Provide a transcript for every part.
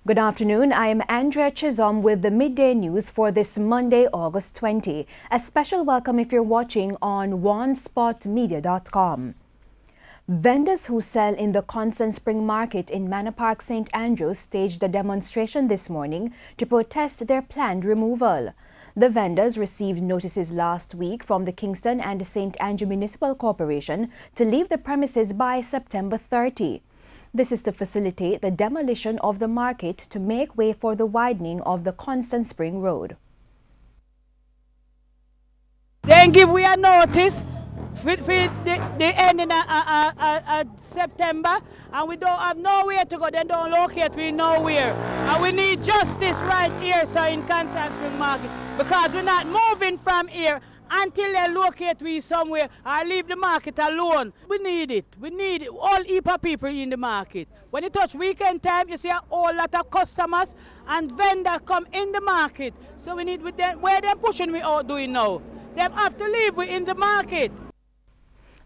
Good afternoon. I am Andrea Chisholm with the Midday News for this Monday, August 20. A special welcome if you're watching on onespotmedia.com. Vendors who sell in the Constant Spring Market in Manor Park, St. Andrews staged a demonstration this morning to protest their planned removal. The vendors received notices last week from the Kingston and St. Andrew Municipal Corporation to leave the premises by September 30. This is to facilitate the demolition of the market to make way for the widening of the Constant Spring Road. Then give we a notice for the ending of September, and we don't have nowhere to go. Then don't locate we nowhere. And we need justice right here, so in Constant Spring Market, because we're not moving from here until they locate we somewhere or leave the market alone. We need it. We need all heap of people in the market. When you touch weekend time, you see a whole lot of customers and vendors come in the market. So we need with them, where they're pushing we out doing now. They have to leave we in the market.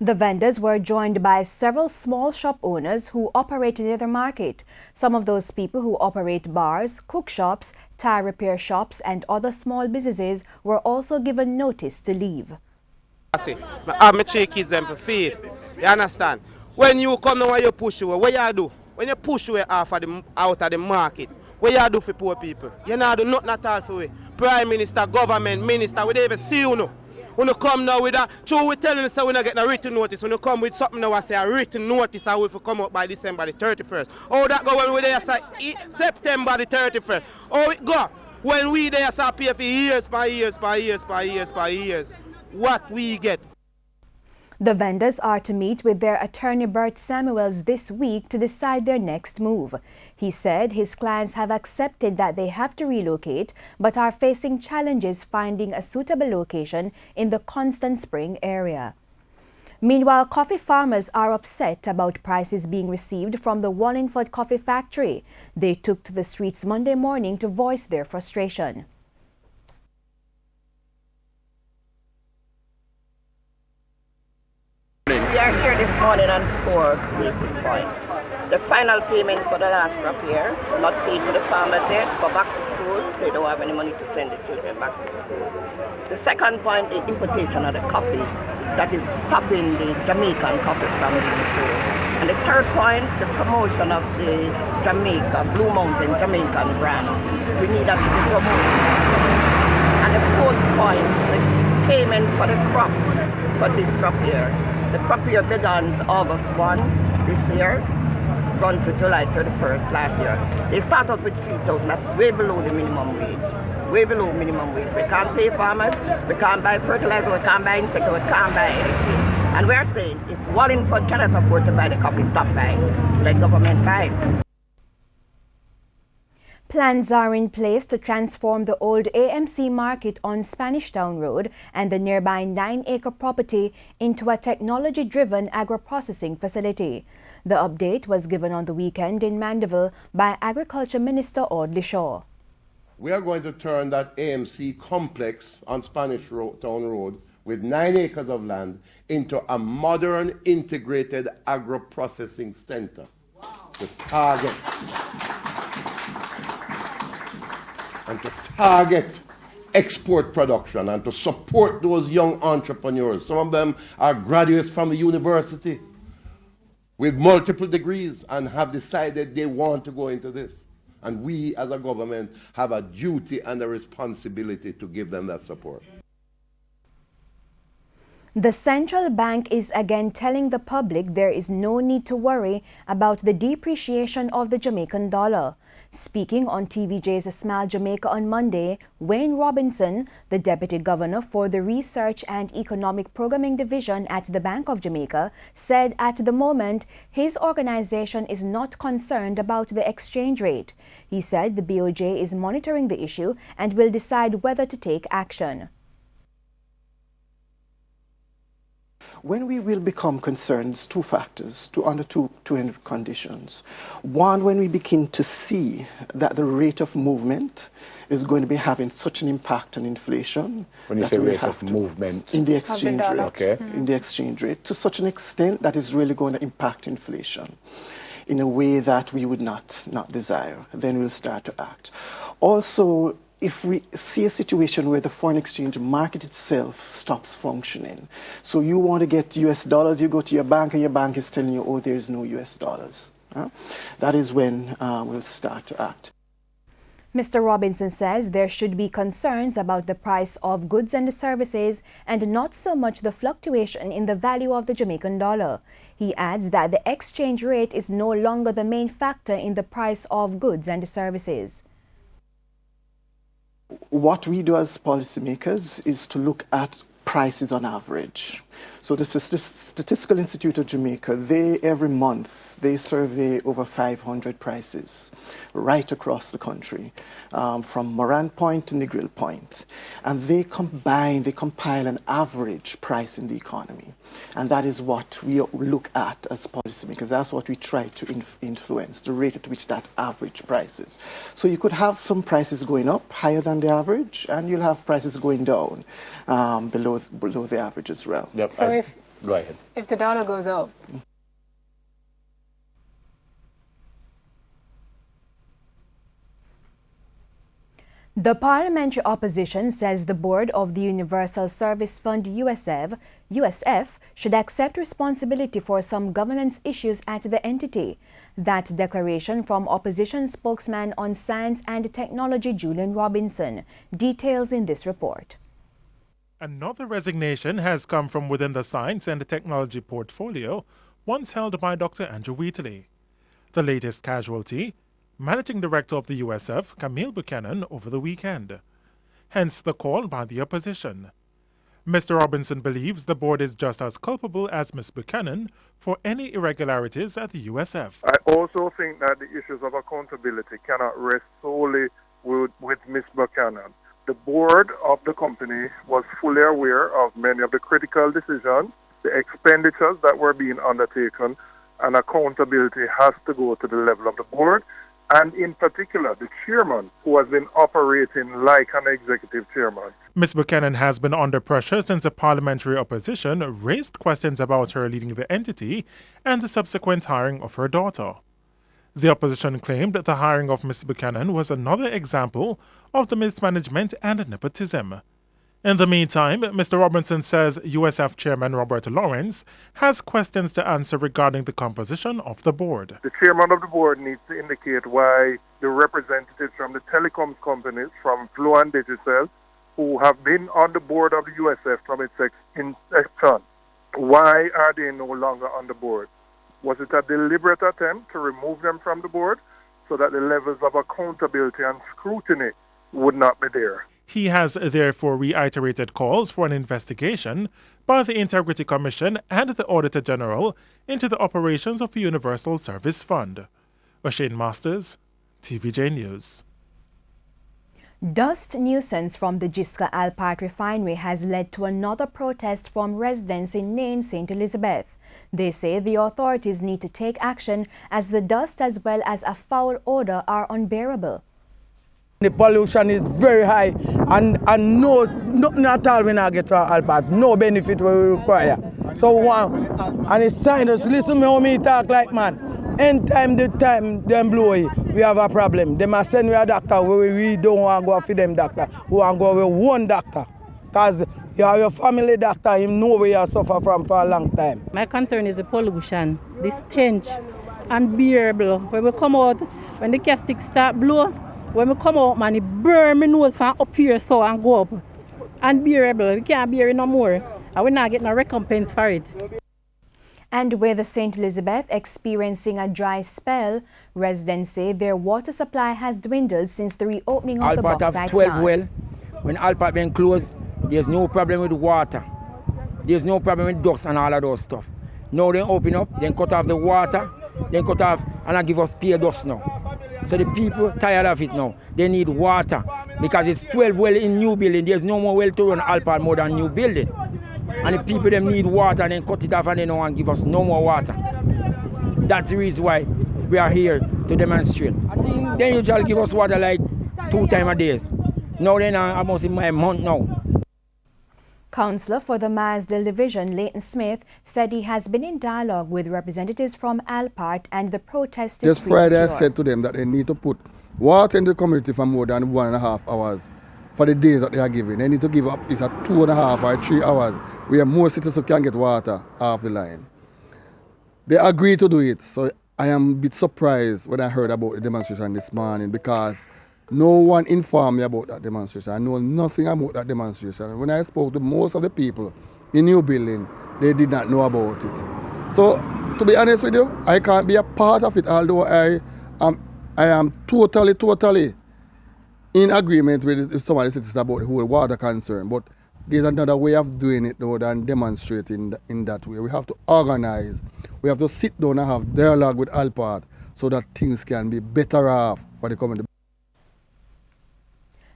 The vendors were joined by several small shop owners who operate near the market. Some of those people who operate bars, cook shops, tire repair shops and other small businesses were also given notice to leave. I have my 3 kids them to feed. You understand? When you come now and you push away, what you do? When you push away out of the market, what you do for poor people? You not do nothing at all for it. Prime Minister, government, minister, we don't even see you now. When you come now with that, true we telling you so we not get a written notice. When you come with something now I say a written notice and we will come up by December the 31st. How that go when we there say September the 31st? How it go when we there say pay for years by years by years by years by years? What we get? The vendors are to meet with their attorney Bert Samuels this week to decide their next move. He said his clients have accepted that they have to relocate but are facing challenges finding a suitable location in the Constant Spring area. Meanwhile, coffee farmers are upset about prices being received from the Wallingford Coffee Factory. They took to the streets Monday morning to voice their frustration. We are here this morning on 4 basic points. The final payment for the last crop year, not paid to the farmers yet, for back to school. They don't have any money to send the children back to school. The second point, the importation of the coffee that is stopping the Jamaican coffee from being sold. And the third point, the promotion of the Jamaica, Blue Mountain Jamaican brand. We need that to be promoted. And the fourth point, the payment for the crop for this crop year. The crop year begins August 1 this year, run to July 31st last year. They start out with 3,000, that's way below the minimum wage. Way below minimum wage. We can't pay farmers, we can't buy fertilizer, we can't buy insecticide, we can't buy anything. And we're saying, if Wallingford cannot afford to buy the coffee, stop buying it. Let government buy it. Plans are in place to transform the old AMC market on Spanish Town Road and the nearby 9-acre property into a technology-driven agro-processing facility. The update was given on the weekend in Mandeville by Agriculture Minister Audley Shaw. We are going to turn that AMC complex on Spanish Town Road with 9 acres of land into a modern integrated agro-processing center. Wow. To target export production and to support those young entrepreneurs. Some of them are graduates from the university with multiple degrees and have decided they want to go into this. And we as a government have a duty and a responsibility to give them that support. The central bank is again telling the public there is no need to worry about the depreciation of the Jamaican dollar. Speaking on TVJ's Smile Jamaica on Monday, Wayne Robinson, the Deputy Governor for the Research and Economic Programming Division at the Bank of Jamaica, said at the moment his organization is not concerned about the exchange rate. He said the BOJ is monitoring the issue and will decide whether to take action. When we will become concerned, it's two factors, under two conditions. One, when we begin to see that the rate of movement is going to be having such an impact on inflation. When you say rate of movement? In the exchange rate. Okay. In the exchange rate, to such an extent that is really going to impact inflation. in a way that we would not desire. Then we'll start to act. Also, if we see a situation where the foreign exchange market itself stops functioning, so you want to get US dollars, you go to your bank and your bank is telling you, oh, there's no US dollars. That is when we'll start to act. Mr. Robinson says there should be concerns about the price of goods and services and not so much the fluctuation in the value of the Jamaican dollar. He adds that the exchange rate is no longer the main factor in the price of goods and services. What we do as policymakers is to look at prices on average. So the Statistical Institute of Jamaica, every month, they survey over 500 prices right across the country, from Moran Point to Negril Point. And they compile an average price in the economy. And that is what we look at as policymakers. That's what we try to influence, the rate at which that average price is. So you could have some prices going up higher than the average, and you'll have prices going down below the average as well. Yep. So Go ahead. if the dollar goes up, the parliamentary opposition says the board of the Universal Service Fund USF should accept responsibility for some governance issues at the entity. That declaration from opposition spokesman on science and technology Julian Robinson. Details in this report. Another resignation has come from within the science and technology portfolio, once held by Dr. Andrew Wheatley. The latest casualty, Managing Director of the USF, Camille Buchanan, over the weekend. Hence the call by the opposition. Mr. Robinson believes the board is just as culpable as Ms. Buchanan for any irregularities at the USF. I also think that the issues of accountability cannot rest solely with Ms. Buchanan. The board of the company was fully aware of many of the critical decisions, the expenditures that were being undertaken, and accountability has to go to the level of the board, and in particular the chairman, who has been operating like an executive chairman. Ms. Buchanan has been under pressure since the parliamentary opposition raised questions about her leading the entity and the subsequent hiring of her daughter. The opposition claimed that the hiring of Ms. Buchanan was another example of the mismanagement and nepotism. In the meantime, Mr. Robinson says USF Chairman Robert Lawrence has questions to answer regarding the composition of the board. The chairman of the board needs to indicate why the representatives from the telecoms companies, from Flow and Digicel, who have been on the board of the USF from its inception, why are they no longer on the board? Was it a deliberate attempt to remove them from the board so that the levels of accountability and scrutiny would not be there? He has therefore reiterated calls for an investigation by the Integrity Commission and the Auditor General into the operations of the Universal Service Fund. O'Shane Masters, TVJ News. Dust nuisance from the Jiska Alpart refinery has led to another protest from residents in Nain, St. Elizabeth. They say the authorities need to take action as the dust as well as a foul odor are unbearable. The pollution is very high and nothing at all when I get to Alpart, no benefit we require. So and it's time to listen to me how me talk like man. Anytime the time them blow it, we have a problem. They must send me a doctor where we don't want to go for them doctor. We want to go with one doctor. Because you have your family doctor, him know where you suffer from for a long time. My concern is the pollution, the stench, unbearable. When we come out, when the castic start blow, when we come out, man, it burn my nose from up here so and go up. Unbearable. We can't bear it no more. And we're not getting a recompense for it. And with St. Elizabeth experiencing a dry spell, residents say their water supply has dwindled since the reopening of the bauxite plant. Well. When Alpart been closed, there's no problem with water. There's no problem with dust and all of those stuff. Now they open up, then cut off the water, then cut off and I give us pure dust now. So the people tired of it now. They need water because it's 12 well in new building. There's no more well to run Alpart more than new building. And the people them need water and then cut it off and they don't want to give us no more water. That's the reason why we are here to demonstrate. I think they usually give us water like 2 times a day. Now then almost in a month now. Councillor for the Maasdale Division, Leighton Smith, said he has been in dialogue with representatives from Alpart and the protest is Just Friday I said to them that they need to put water in the community for more than 1.5 hours for the days that they are giving. They need to give up is at 2.5 or 3 hours where more citizens can get water off the line. They agreed to do it, so I am a bit surprised when I heard about the demonstration this morning because no one informed me about that demonstration. I know nothing about that demonstration. When I spoke to most of the people in New Building, they did not know about it. So, to be honest with you, I can't be a part of it, although I am totally in agreement with some of the citizens about the whole water concern. But there's another way of doing it though than demonstrating in that way. We have to organize. We have to sit down and have dialogue with Alpart so that things can be better off for the community.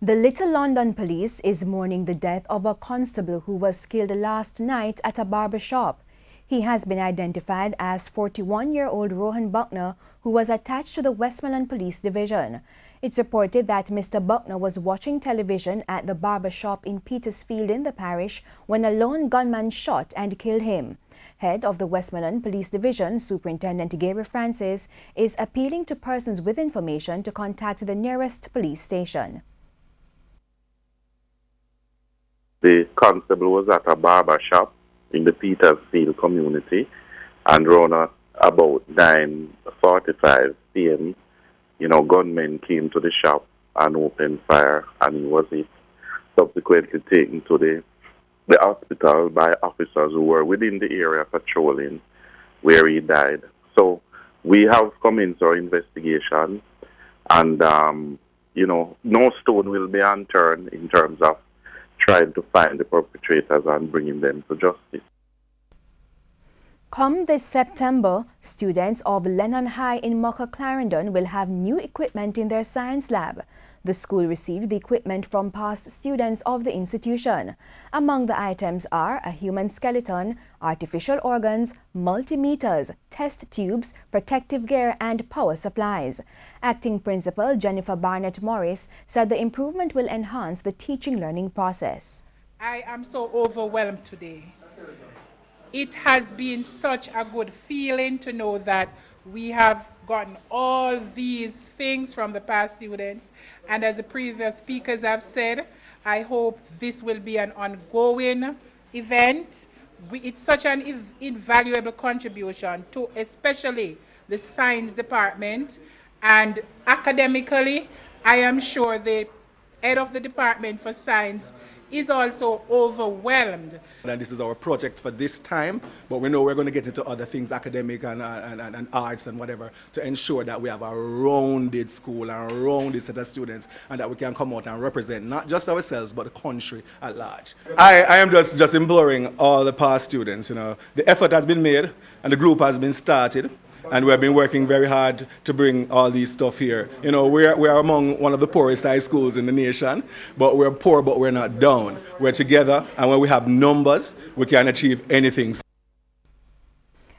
The Little London Police is mourning the death of a constable who was killed last night at a barber shop. He has been identified as 41-year-old Rohan Buckner, who was attached to the Westmoreland Police Division. It's reported that Mr. Buckner was watching television at the barber shop in Petersfield in the parish when a lone gunman shot and killed him. Head of the Westmoreland Police Division, Superintendent Gabriel Francis, is appealing to persons with information to contact the nearest police station. The constable was at a barber shop in the Petersfield community, and around about 9:45 p.m., gunmen came to the shop and opened fire, and he was subsequently taken to the hospital by officers who were within the area patrolling, where he died. So we have commenced our investigation, and no stone will be unturned in terms of trying to find the perpetrators and bringing them to justice. Come this September, students of Lennon High in Mucka Clarendon will have new equipment in their science lab. The school received the equipment from past students of the institution. Among the items are a human skeleton, artificial organs, multimeters, test tubes, protective gear and power supplies. Acting Principal Jennifer Barnett Morris said the improvement will enhance the teaching-learning process. I am so overwhelmed today. It has been such a good feeling to know that we have gotten all these things from the past students, and as the previous speakers have said, I hope this will be an ongoing event. It's such an invaluable contribution to especially the science department, and academically, I am sure the head of the department for science is also overwhelmed. And this is our project for this time, but we know we're going to get into other things, academic and arts and whatever, to ensure that we have a rounded school and a rounded set of students, and that we can come out and represent not just ourselves, but the country at large. I am just imploring all the past students, the effort has been made and the group has been started. And we have been working very hard to bring all these stuff here. We are among one of the poorest high schools in the nation, but we're poor, but we're not down. We're together, and when we have numbers, we can achieve anything.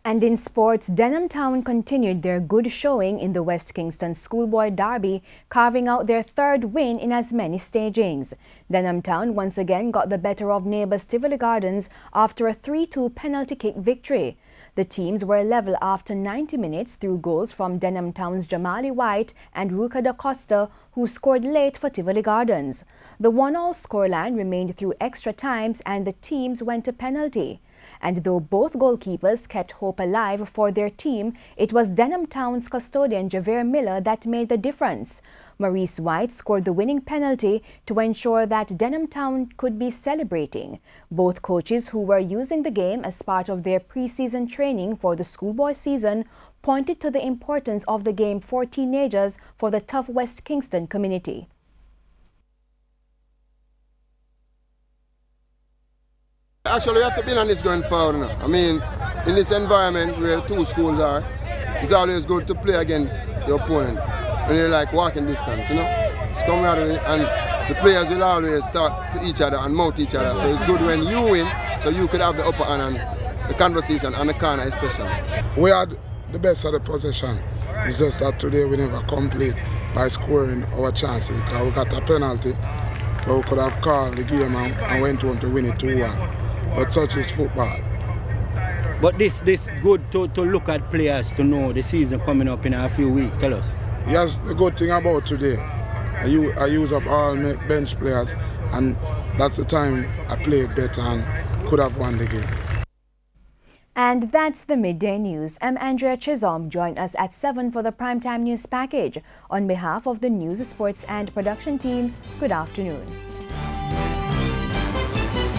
And in sports, Denham Town continued their good showing in the West Kingston Schoolboy Derby, carving out their third win in as many stagings. Denham Town once again got the better of neighbours Tivoli Gardens after a 3-2 penalty kick victory. The teams were level after 90 minutes through goals from Denham Town's Jamali White and Ruka da Costa, who scored late for Tivoli Gardens. The 1-1 scoreline remained through extra times and the teams went to penalty. And though both goalkeepers kept hope alive for their team, it was Denham Town's custodian Javier Miller that made the difference. Maurice White scored the winning penalty to ensure that Denham Town could be celebrating. Both coaches who were using the game as part of their pre-season training for the schoolboy season pointed to the importance of the game for teenagers for the tough West Kingston community. Actually, we have to be on this going forward. I mean, in this environment where two schools are, it's always good to play against the opponent when you're like walking distance, It's camaraderie, and the players will always talk to each other and mouth each other. So it's good when you win, so you could have the upper hand and the conversation and the corner especially. We had the best of the possession. It's just that today we never complete by scoring our chances because we got a penalty but we could have called the game and went home to win it 2-1. But such is football. But this good to look at players to know the season coming up in a few weeks. Tell us. Yes, the good thing about today, I use up all my bench players, and that's the time I played better and could have won the game. And that's the Midday News. I'm Andrea Chisholm. Join us at 7 for the Primetime News Package. On behalf of the News, Sports and Production teams, good afternoon.